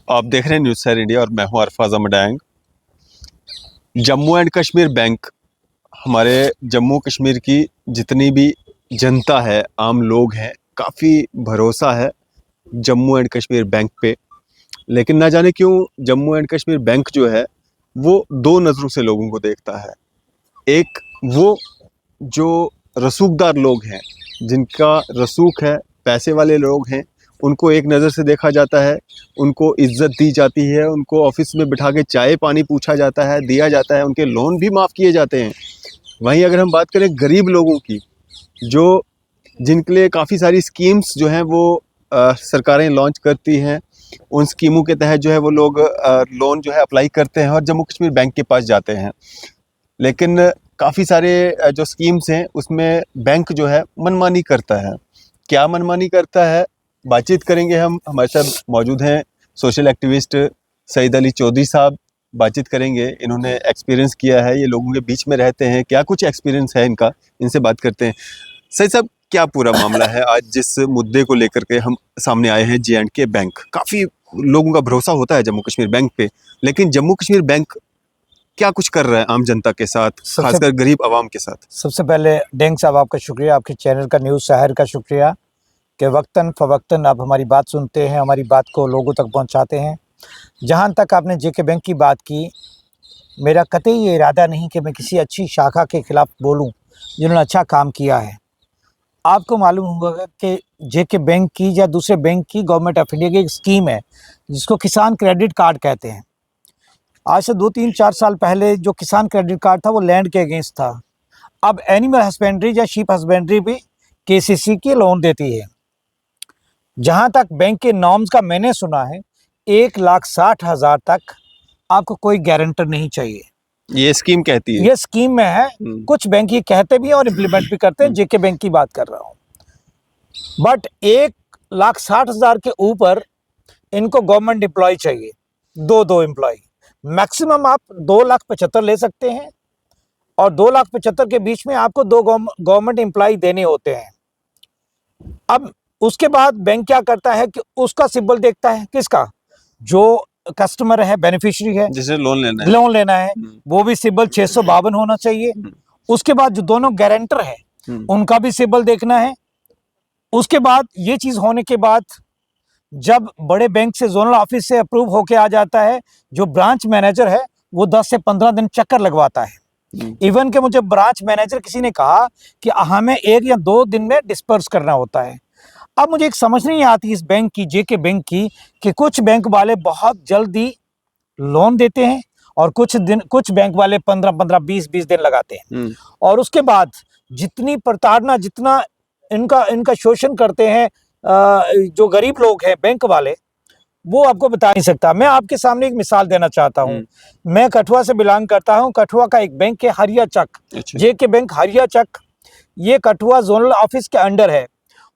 आप देख रहे हैं न्यूज़ सैर इंडिया और मैं हूं अरफाज अमडैंग। जम्मू एंड कश्मीर बैंक, हमारे जम्मू कश्मीर की जितनी भी जनता है, आम लोग हैं, काफ़ी भरोसा है जम्मू एंड कश्मीर बैंक पे। लेकिन ना जाने क्यों जम्मू एंड कश्मीर बैंक जो है वो दो नज़रों से लोगों को देखता है। एक वो जो रसूखदार लोग हैं, जिनका रसूख है, पैसे वाले लोग हैं, उनको एक नज़र से देखा जाता है, उनको इज्जत दी जाती है, उनको ऑफिस में बिठा के चाय पानी पूछा जाता है, दिया जाता है, उनके लोन भी माफ़ किए जाते हैं। वहीं अगर हम बात करें गरीब लोगों की, जो जिनके लिए काफ़ी सारी स्कीम्स जो हैं वो सरकारें लॉन्च करती हैं, उन स्कीमों के तहत जो है वो लोग लोन जो है अप्लाई करते हैं और जम्मू कश्मीर बैंक के पास जाते हैं। लेकिन काफ़ी सारे जो स्कीम्स हैं उसमें बैंक जो है मनमानी करता है। क्या मनमानी करता है, बातचीत करेंगे हम। हमारे साथ मौजूद हैं सोशल एक्टिविस्ट सईद अली चौधरी साहब। बातचीत करेंगे, इन्होंने एक्सपीरियंस किया है, ये लोगों के बीच में रहते हैं, क्या कुछ एक्सपीरियंस है इनका, इनसे बात करते हैं। सईद साहब, क्या पूरा मामला है आज जिस मुद्दे को लेकर के हम सामने आए हैं? J&K बैंक, काफ़ी लोगों का भरोसा होता है जम्मू कश्मीर बैंक पे, लेकिन जम्मू कश्मीर बैंक क्या कुछ कर रहा है आम जनता के साथ, खासकर गरीब आवाम के साथ? सबसे पहले डेंग साहब आपका शुक्रिया, आपके चैनल का न्यूज़ शहर का शुक्रिया कि वक्तन फ़वक्तन आप हमारी बात सुनते हैं, हमारी बात को लोगों तक पहुंचाते हैं। जहां तक आपने JK बैंक की बात की, मेरा कतई ये इरादा नहीं कि मैं किसी अच्छी शाखा के ख़िलाफ़ बोलूं जिन्होंने अच्छा काम किया है। आपको मालूम होगा कि JK बैंक की या दूसरे बैंक की गवर्नमेंट ऑफ इंडिया की एक स्कीम है जिसको किसान क्रेडिट कार्ड कहते हैं। आज से 2-3-4 साल पहले जो किसान क्रेडिट कार्ड था वो लैंड के अगेंस्ट था। अब एनिमल हस्बेंड्री या शीप हस्बेंड्री भी KCC की लोन देती है। जहां तक बैंक के नॉर्म्स का मैंने सुना है, 1,60,000 तक आपको कोई गारंटर नहीं चाहिए। ये स्कीम कहती है, ये स्कीम में है। कुछ बैंक ये कहते भी हैं और इम्प्लीमेंट भी करते हैं। JK बैंक की बात कर रहा हूँ। बट 1,60,000 के ऊपर इनको गवर्नमेंट एम्प्लॉय चाहिए, दो एम्प्लॉय। मैक्सिमम आप 2,75,000 ले सकते हैं और 2,75,000 के बीच में आपको 2 गवर्नमेंट एम्प्लॉय देने होते हैं। अब उसके बाद बैंक क्या करता है कि उसका सिबिल देखता है, किसका? जो कस्टमर है, बेनिफिशियरी है, जिसे लोन लेना है, वो भी सिबिल 652 होना चाहिए। उसके बाद जो दोनों गारंटर है उनका भी सिबिल देखना है। उसके बाद ये चीज होने के बाद जब बड़े बैंक से जोनल ऑफिस से अप्रूव होके आ जाता है, जो ब्रांच मैनेजर है वो 10 से 15 दिन चक्कर लगवाता है। इवन के मुझे ब्रांच मैनेजर किसी ने कहा कि हमें 1 या 2 दिन में डिस्पर्स करना होता है। अब मुझे एक समझ नहीं आती इस बैंक की, JK बैंक की, कि कुछ बैंक वाले बहुत जल्दी लोन देते हैं और कुछ बैंक वाले 15-15, 20-20 दिन लगाते हैं। और उसके बाद जितनी प्रताड़ना, जितना इनका शोषण करते हैं जो गरीब लोग हैं बैंक वाले, वो आपको बता नहीं सकता। मैं आपके सामने एक मिसाल देना चाहता हूँ। मैं कठुआ से बिलोंग करता हूँ। कठुआ का एक बैंक है हरिया चक, JK बैंक हरिया चक। ये कठुआ जोनल ऑफिस के अंडर है।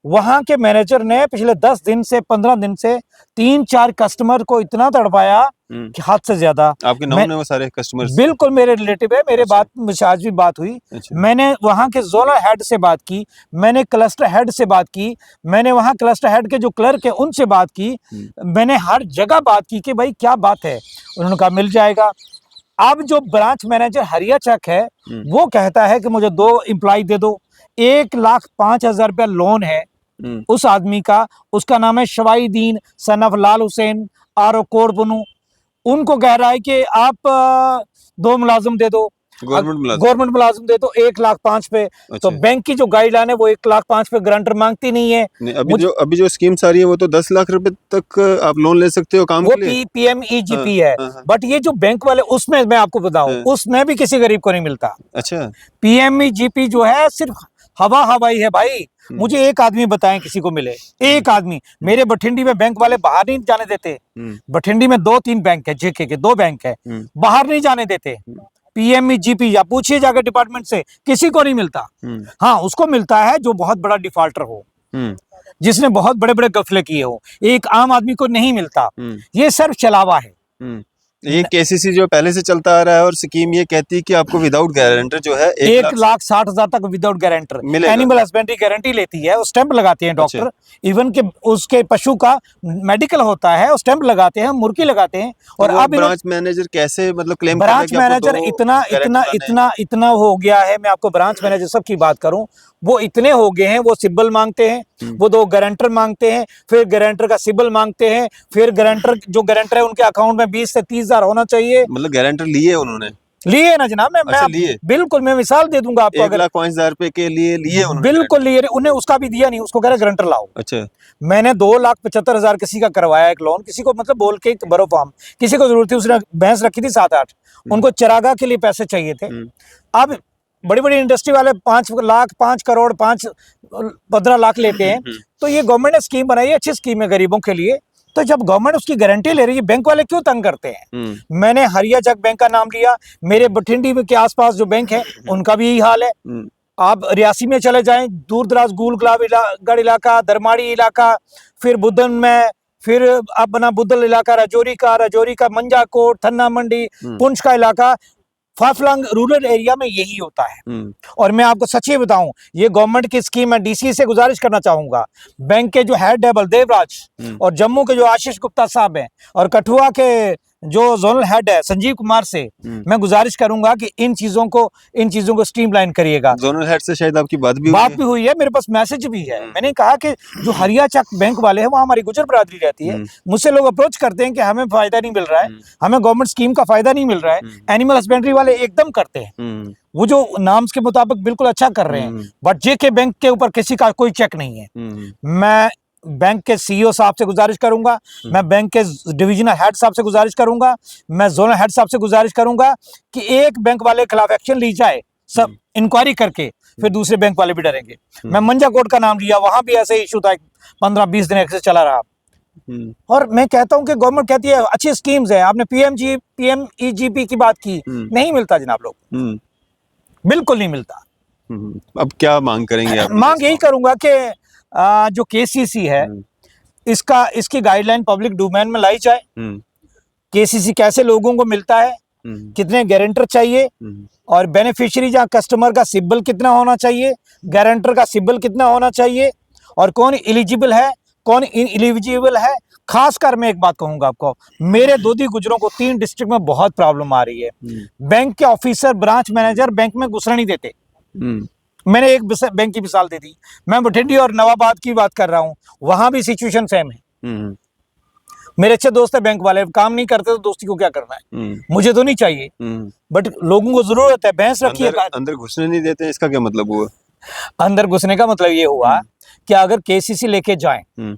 वहां के मैनेजर ने पिछले 10 दिन से 15 दिन से 3-4 कस्टमर को इतना तड़पाया कि हद से ज्यादा। आपके नाम वो सारे कस्टमर्स? बिल्कुल मेरे रिलेटिव है, मेरे बात मुझसे आज भी बात हुई। मैंने वहां के जोनल हेड से बात की, मैंने क्लस्टर हेड से बात की, मैंने वहां क्लस्टर हेड के जो क्लर्क है उनसे बात की, मैंने हर जगह बात की कि भाई क्या बात है। उन्होंने कहा मिल जाएगा। अब जो ब्रांच मैनेजर हरिया चक है वो कहता है कि मुझे 2 एम्प्लॉय दे दो। 1,05,000 रुपया लोन है उस आदमी का। उसका नाम है शवाईदीन सन ऑफ लाल हुसैन आरो कोड बनू। उनको कह रहा है कि आप 2 मुलाजिम दे दो, गवर्नमेंट मुलाजिम दे दो 1,05,000 पे। तो बैंक की जो गाइडलाइन है वो 1,05,000 पे गारंटर मांगती नहीं है। अभी जो स्कीम्स आ रही है वो तो 10 लाख रुपए तक आप लोन ले सकते हो काम वो के लिए। PMEGP है। बट ये जो बैंक वाले, उसमें मैं आपको बताऊं, उसमें भी किसी गरीब को नहीं मिलता। अच्छा, PMEGP जो है सिर्फ हवाई है भाई। मुझे एक आदमी बताएं किसी को मिले, एक आदमी। मेरे बठिंडी में बैंक वाले बाहर नहीं जाने देते। बठिंडी में 2-3 बैंक है, JK के 2 बैंक है, बाहर नहीं जाने देते। PMEGP या पूछिए जाकर डिपार्टमेंट से, किसी को नहीं मिलता। हाँ, उसको मिलता है जो बहुत बड़ा डिफॉल्टर हो, जिसने बहुत बड़े बड़े गफले किए हो। एक आम आदमी को नहीं मिलता। ये सिर्फ चलावा है। ये केसीसी जो पहले से चलता आ रहा है और स्कीम ये कहती है कि आपको विदाउट गारंटर जो है 1,60,000 तक विदाउट गारंटर मिलेगा। एनिमल हस्बेंड्री गारंटी लेती है, स्टैंप लगाते हैं डॉक्टर। अच्छा। इवन के उसके पशु का मेडिकल होता है, स्टैंप लगाते हैं, मुर्गी लगाते हैं। और तो अब ब्रांच मैनेजर कैसे मतलब क्लेम कर रहा है ब्रांच कि आपको मैनेजर दो इतना गारंटर इतना आने हैं? इतना इतना हो गया है, मैं आपको ब्रांच मैनेजर सब की बात करूं, वो इतने हो गए हैं, वो सिब्बल मांगते हैं, वो 2 गारंटर मांगते हैं, फिर गारंटर का सिब्बल मांगते हैं, फिर गारंटर जो गारंटर है उनके अकाउंट में 20 से 30 हजार होना चाहिए। मतलब गारंटर लिए उन्होंने? लिए ना जनाब, मैं अच्छा, लिए? बिल्कुल मैं मिसाल दे दूंगा आपको। 1,05,000 रुपए के लिए लिए उन्होंने? बिल्कुल लिए, उन्हें उसका भी दिया नहीं, उसको कह रहे गारंटर लाओ। अच्छा। मैंने 2,75,000 किसी का करवाया एक लोन, किसी को मतलब बोल के बरो फार्म, किसी को जरूरत थी, उसने भैंस रखी थी 7-8, उनको चरागा के लिए पैसे चाहिए थे। अब बड़ी बड़ी इंडस्ट्री वाले 5 लाख 5 करोड़ 15 लाख लेते हैं। तो ये गवर्नमेंट ने स्कीम बनाई है, अच्छी स्कीम है गरीबों के लिए। तो जब गवर्नमेंट उसकी गारंटी ले रही है, बैंक वाले क्यों तंग करते हैं? मैंने हरिया जग बैंक का नाम लिया, मेरे बठिंडी के आसपास जो बैंक है उनका भी यही हाल है। आप रियासी में चले जाएं, दूर दराज गूलगढ़ इलाका, दरमाड़ी इलाका, फिर बुद्धन में, फिर अपना बुद्धल इलाका, राजौरी का मंजाकोट, थन्ना मंडी, पुंछ का इलाका, फाफलांग रूरल एरिया में यही होता है। और मैं आपको सच ही बताऊं, ये गवर्नमेंट की स्कीम है। डीसी से गुजारिश करना चाहूंगा, बैंक के जो हेड है बलदेव राज, और जम्मू के जो आशीष गुप्ता साहब हैं, और कठुआ के जो जोनल हेड है संजीव कुमार से मैं गुजारिश करूंगा कि इन चीजों को स्ट्रीमलाइन करिएगा। जोनल हेड से शायद आपकी बात भी हुई है, मेरे पास मैसेज भी है। मैंने कहा कि जो हरिया चक बैंक वाले हैं, वहाँ हमारी गुजर बरादरी रहती है, मुझसे लोग अप्रोच करते हैं कि हमें फायदा नहीं मिल रहा है, हमें गवर्नमेंट स्कीम का फायदा नहीं मिल रहा है। एनिमल हस्बेंड्री वाले एकदम करते हैं, वो जो नाम्स के मुताबिक बिल्कुल अच्छा कर रहे हैं, बट जेके बैंक के ऊपर किसी का कोई चेक नहीं है। मैं बैंक के सीईओ साहब से गुजारिश करूंगा, मैं बैंक के डिविजनल हेड साहब से गुजारिश करूंगा, मैं जोनल हेड साहब से गुजारिश करूंगा कि एक बैंक वाले के खिलाफ एक्शन ली जाए, सब इंक्वायरी करके, फिर दूसरे बैंक वाले भी डरेंगे। मैं मंजाकोट का नाम लिया, वहां भी ऐसे इशू था, 15-20 दिन ऐसे चला रहा। और मैं कहता हूं कि गवर्नमेंट कहती है अच्छी स्कीम्स है, आपने पीएमईजीपी की बात की, नहीं मिलता जनाब लोग, बिल्कुल नहीं मिलता। अब क्या मांग करेंगे आप? मांग यही करूंगा कि जो केसीसी है, इसकी गाइडलाइन पब्लिक डोमेन में लाई जाए। केसीसी कैसे लोगों को मिलता है, कितने गारंटर चाहिए, और बेनिफिशियरी जहाँ कस्टमर का सिबिल कितना होना चाहिए, गारंटर का सिबिल कितना होना चाहिए, और कौन एलिजिबल है कौन इनएलिजिबल है। खासकर मैं एक बात कहूंगा आपको, मेरे दोधी गुजरों को 3 डिस्ट्रिक्ट में बहुत प्रॉब्लम आ रही है। बैंक के ऑफिसर, ब्रांच मैनेजर बैंक में घुसना नहीं देते। मैंने एक बैंक की मिसाल दी थी, मैं बठिंडी और नवाबाद की बात कर रहा हूँ, वहां भी सिचुएशन सेम है। मेरे अच्छे दोस्त है बैंक वाले, काम नहीं करते तो दोस्ती को क्या करना है, मुझे तो नहीं चाहिए, बट लोगों को जरूरत है। भैंस रखी है, अंदर घुसने नहीं देते, इसका क्या मतलब हुआ? अंदर घुसने का मतलब ये हुआ कि अगर केसीसी लेके जाएं,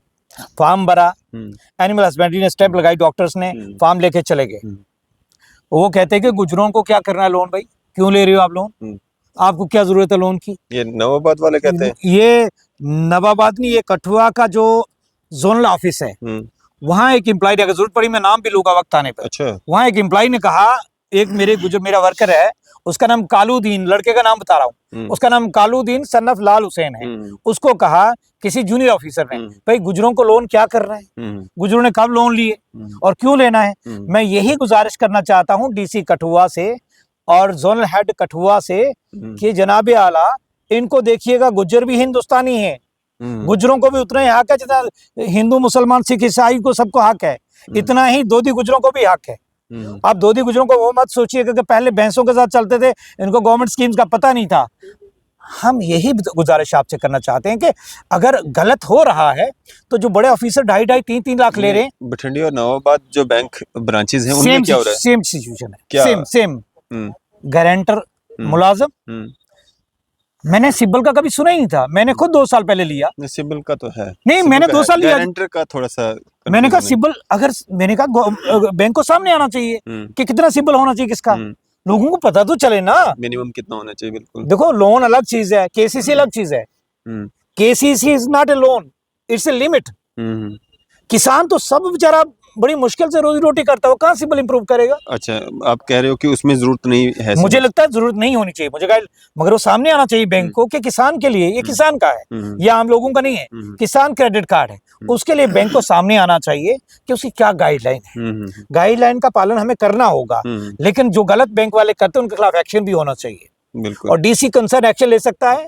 फार्म भरा, एनिमल हस्बेंड्री ने स्टेप लगाई, डॉक्टर्स ने फार्म लेके चले गए, वो कहते हैं कि गुजरों को क्या करना है लोन, भाई क्यों ले रहे हो आप लोन, आपको क्या जरूरत है लोन की। ये नवाबाद वाले कहते हैं। ये नवाबाद नहीं, ये कठुआ का जो जोनल ऑफिस है, वहां एक एम्प्लॉय, अगर जरूरत पड़ी मैं नाम भी लूंगा वक्त आने पर। अच्छा। वहां एक एम्प्लॉय ने कहा, एक मेरा वर्कर है, उसका नाम कालूदीन, लड़के का नाम बता रहा हूँ, उसका नाम कालूदीन सन ऑफ लाल हुसैन है। उसको कहा किसी जूनियर ऑफिसर ने, भाई गुजरों को लोन क्या कर रहे हैं, गुजरों ने कब लोन लिए और क्यों लेना है। मैं यही गुजारिश करना चाहता हूँ डीसी कठुआ से और जोनल हेड कठुआ से कि जनाबे आला, इनको देखिएगा, गुज्जर भी हिंदुस्तानी है, गुजरों को भी उतना ही हक है जितना हिंदू मुसलमान सिख ईसाई को सबको हक है, इतना ही दोधी गुजरों को भी हक है। आप दोधी गुजरों को वो मत सोचिएगा कि पहले भैंसों के साथ चलते थे, इनको गवर्नमेंट स्कीम्स का पता नहीं था। हम यही गुजारिश आपसे करना चाहते हैं कि अगर गलत हो रहा है तो जो बड़े ऑफिसर 2.5, 3 लाख ले रहे हैं। बठिंडी और नवाबाद जो बैंक ब्रांचेस हैं उनमें क्या हो रहा है? सेम सिचुएशन है, सेम गारंटर मुलाजिम। मैंने सिब्बल का कभी सुना ही नहीं था, मैंने खुद 2 साल पहले लिया। सिबिल का तो है नहीं, मैंने 2 साल लिया। गारंटर का थोड़ा सा मैंने कहा सिबिल, अगर मैंने कहा बैंक को सामने आना चाहिए कि कितना सिबिल होना चाहिए किसका, लोगों को पता तो चले ना, मिनिमम कितना होना चाहिए। बिल्कुल, देखो लोन अलग चीज है, केसीसी अलग चीज है। KCC is not a loan, it's a limit. किसान तो सब बेचारा बड़ी मुश्किल से रोजी रोटी करता है, वो कहाँ सिविल इंप्रूव करेगा? अच्छा, आप कह रहे हो कि उसमें जरूरत नहीं है मुझे लगता है जरूरत नहीं होनी चाहिए, मुझे गाइड, मगर वो सामने आना चाहिए बैंक को कि किसान के लिए, ये किसान का है, ये आम लोगों का नहीं है, किसान क्रेडिट कार्ड है, उसके लिए बैंक को सामने आना चाहिए कि उसकी क्या गाइडलाइन है। गाइडलाइन का पालन हमें करना होगा, लेकिन जो गलत बैंक वाले करते हैं उनके खिलाफ एक्शन भी होना चाहिए। बिल्कुल। और डीसी कंसर्न एक्शन ले सकता है,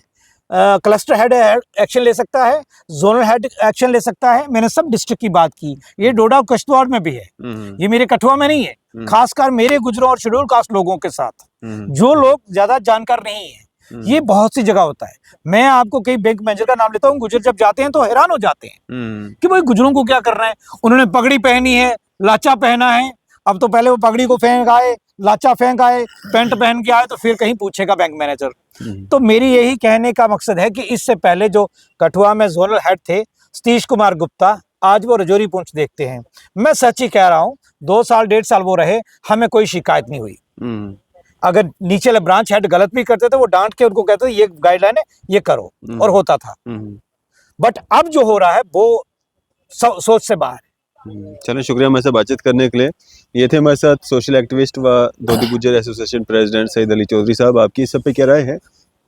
क्लस्टर हेड एक्शन ले सकता है, जोनल हेड एक्शन ले सकता है। मैंने सब डिस्ट्रिक्ट की बात की, ये डोडा और किश्तवाड़ में भी है, ये मेरे कठुआ में नहीं है, खासकर मेरे गुजरों और शेड्यूल कास्ट लोगों के साथ, जो लोग ज्यादा जानकार नहीं है, ये बहुत सी जगह होता है। मैं आपको कई बैंक मैनेजर का नाम लेता हूँ, गुजर जब जाते हैं तो हैरान हो जाते हैं कि भाई गुजरों को क्या करना है, उन्होंने पगड़ी पहनी है, लाचा पहना है, अब तो पहले वो पगड़ी को फेंक आए, लाचा फेंक आए, पैंट पहन के आए, तो फिर कहीं पूछेगा बैंक मैनेजर। तो मेरी यही कहने का मकसद है कि इससे पहले जो कठुआ में जोनल हेड थे सतीश कुमार गुप्ता, आज वो रजौरी पुंछ देखते हैं। मैं सच ही कह रहा हूँ, 2 साल 1.5 साल वो रहे, हमें कोई शिकायत नहीं हुई। अगर नीचे वाले ब्रांच हेड गलत भी करते थे, वो डांट के उनको कहते थे ये गाइडलाइन है, ये करो, और होता था। बट अब जो हो रहा है वो सोच से बाहर है। चलो, शुक्रिया हमारे साथ बातचीत करने के लिए। ये थे हमारे साथ सोशल एक्टिविस्ट व धोती गुज्जर एसोसिएशन प्रेसिडेंट सईद अली चौधरी साहब। आपकी इस सब पे क्या राय है?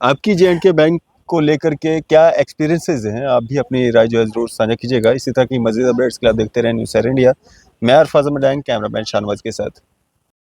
आपकी J&K बैंक को लेकर के क्या एक्सपीरियंसेस हैं? आप भी अपनी राय जो है जरूर साझा कीजिएगा। इसी तरह की मज़ीद अपडेट्स के लिए आप देखते रहें न्यूज़ सैर इंडिया। मैं अरफाज मडैंग, कैमरामैन शाहनवाज के साथ।